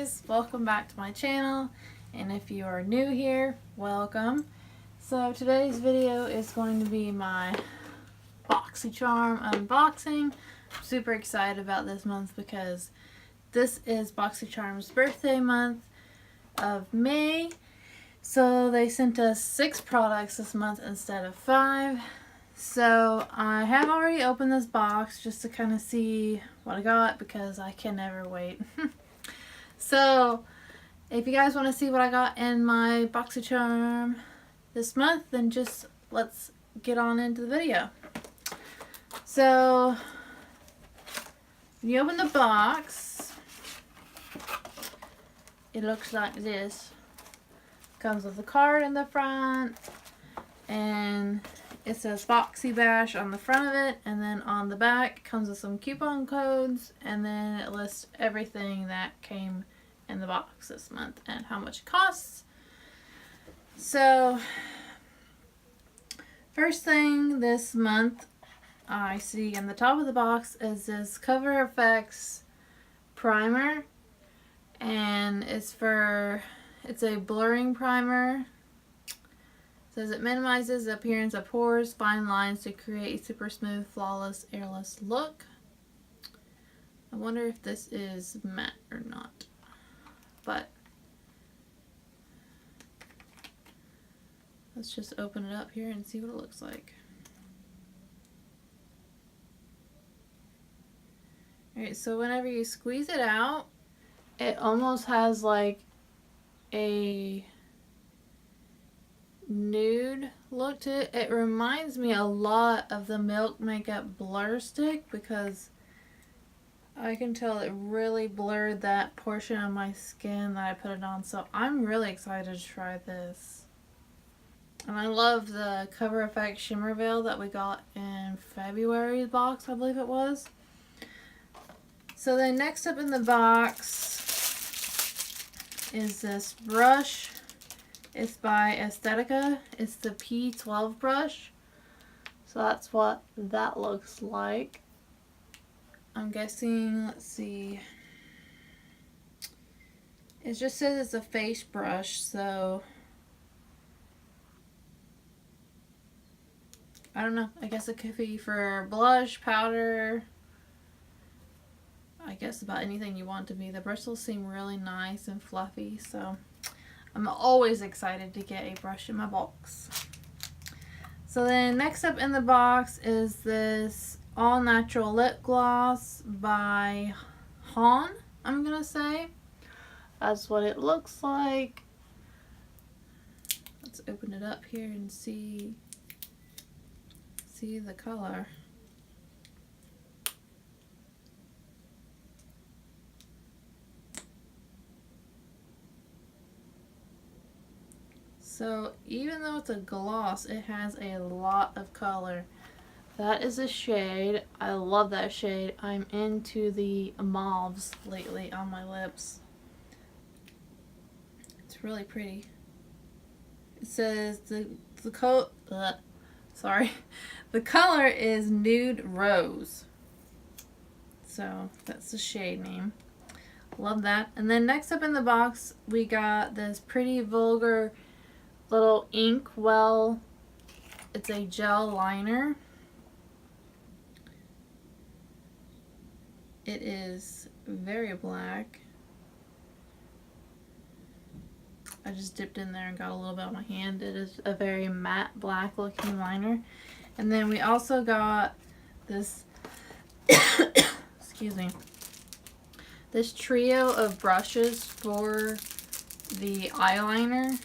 guys, welcome back to my channel, and if you are new here, welcome. So today's video is going to be my Boxycharm unboxing. I'm super excited about this month because this is Boxycharm's birthday month of May. So they sent us 6 products this month instead of 5. So I have already opened this box just to kind of see what I got because I can never wait. So if you guys want to see what I got in my Boxycharm this month, then just let's get on into the video. So when you open the box, it looks like this. Comes with a card in the front, and it says Boxy Bash on the front of it, and then on the back it comes with some coupon codes, and then it lists everything that came in the box this month and how much it costs. So first thing this month I see in the top of the box is this Cover FX primer, and it's a blurring primer. It says it minimizes the appearance of pores, fine lines to create a super smooth, flawless, airless look. I wonder if this is matte or not. But let's just open it up here and see what it looks like. Alright, so whenever you squeeze it out, it almost has like a nude look to it. It reminds me a lot of the Milk Makeup Blur Stick because I can tell it really blurred that portion of my skin that I put it on. So I'm really excited to try this. And I love the Cover FX Shimmer Veil that we got in February's box, I believe it was. So then next up in the box is this brush. It's by Aesthetica. It's the P12 brush. So that's what that looks like. I'm guessing, let's see. It just says it's a face brush, so I don't know. I guess it could be for blush, powder, I guess about anything you want it to be. The bristles seem really nice and fluffy, so I'm always excited to get a brush in my box. So then next up in the box is this all natural lip gloss by Han, I'm gonna say. That's what it looks like. Let's open it up here and see the color. So even though it's a gloss, it has a lot of color. That is a shade. I love that shade. I'm into the mauves lately on my lips. It's really pretty. It says the color is Nude Rose. So that's the shade name. Love that. And then next up in the box we got this Pretty Vulgar little ink well. It's a gel liner. It is very black. I just dipped in there and got a little bit on my hand. It is a very matte black looking liner. And then we also got this excuse me, this trio of brushes for the eyeliner.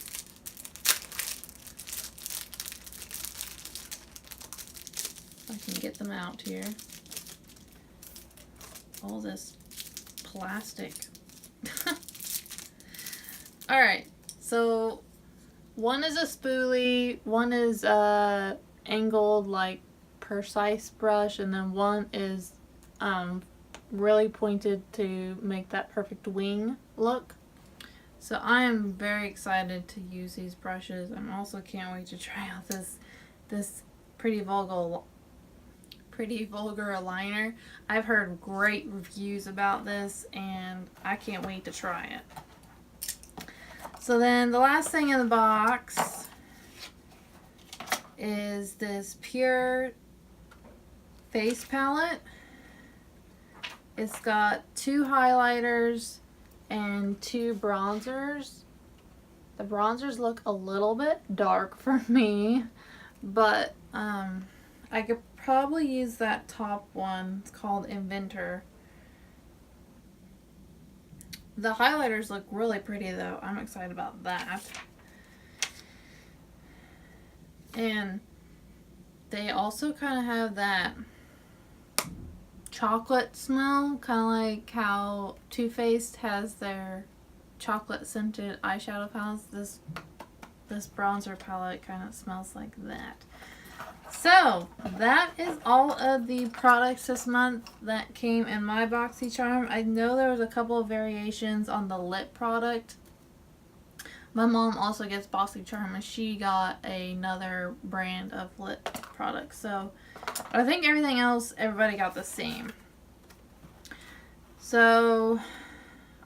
I can get them out here. All this plastic. Alright, so one is a spoolie, one is a angled like precise brush, and then one is really pointed to make that perfect wing look. So I am very excited to use these brushes. I also can't wait to try out this Pretty pretty vulgar aligner. I've heard great reviews about this and I can't wait to try it. So then the last thing in the box is this Pure face palette. It's got 2 highlighters and 2 bronzers. The bronzers look a little bit dark for me, but I could probably use that top one. It's called Inventor. The highlighters look really pretty though. I'm excited about that. And they also kind of have that chocolate smell, kind of like how Too Faced has their chocolate scented eyeshadow palettes. This bronzer palette kind of smells like that. So that is all of the products this month that came in my Boxycharm. I know there was a couple of variations on the lip product. My mom also gets Boxycharm and she got another brand of lip products. So I think everything else, everybody got the same. So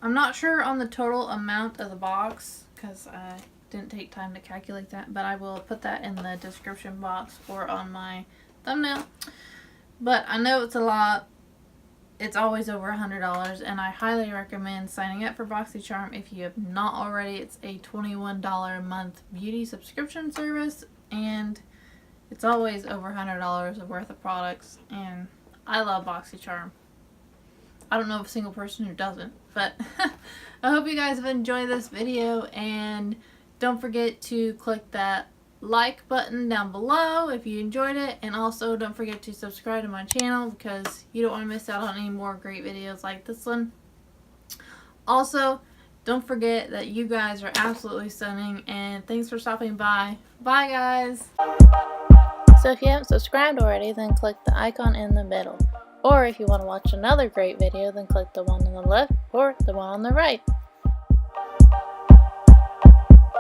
I'm not sure on the total amount of the box because I didn't take time to calculate that, but I will put that in the description box or on my thumbnail. But I know it's a lot. It's always over $100, and I highly recommend signing up for Boxycharm if you have not already. It's a $21 a month beauty subscription service, and it's always over $100 worth of products, and I love Boxycharm. I don't know of a single person who doesn't, but I hope you guys have enjoyed this video, and don't forget to click that like button down below if you enjoyed it, and also don't forget to subscribe to my channel because you don't want to miss out on any more great videos like this one. Also, don't forget that you guys are absolutely stunning, and thanks for stopping by. Bye guys! So if you haven't subscribed already, then click the icon in the middle. Or if you want to watch another great video, then click the one on the left or the one on the right.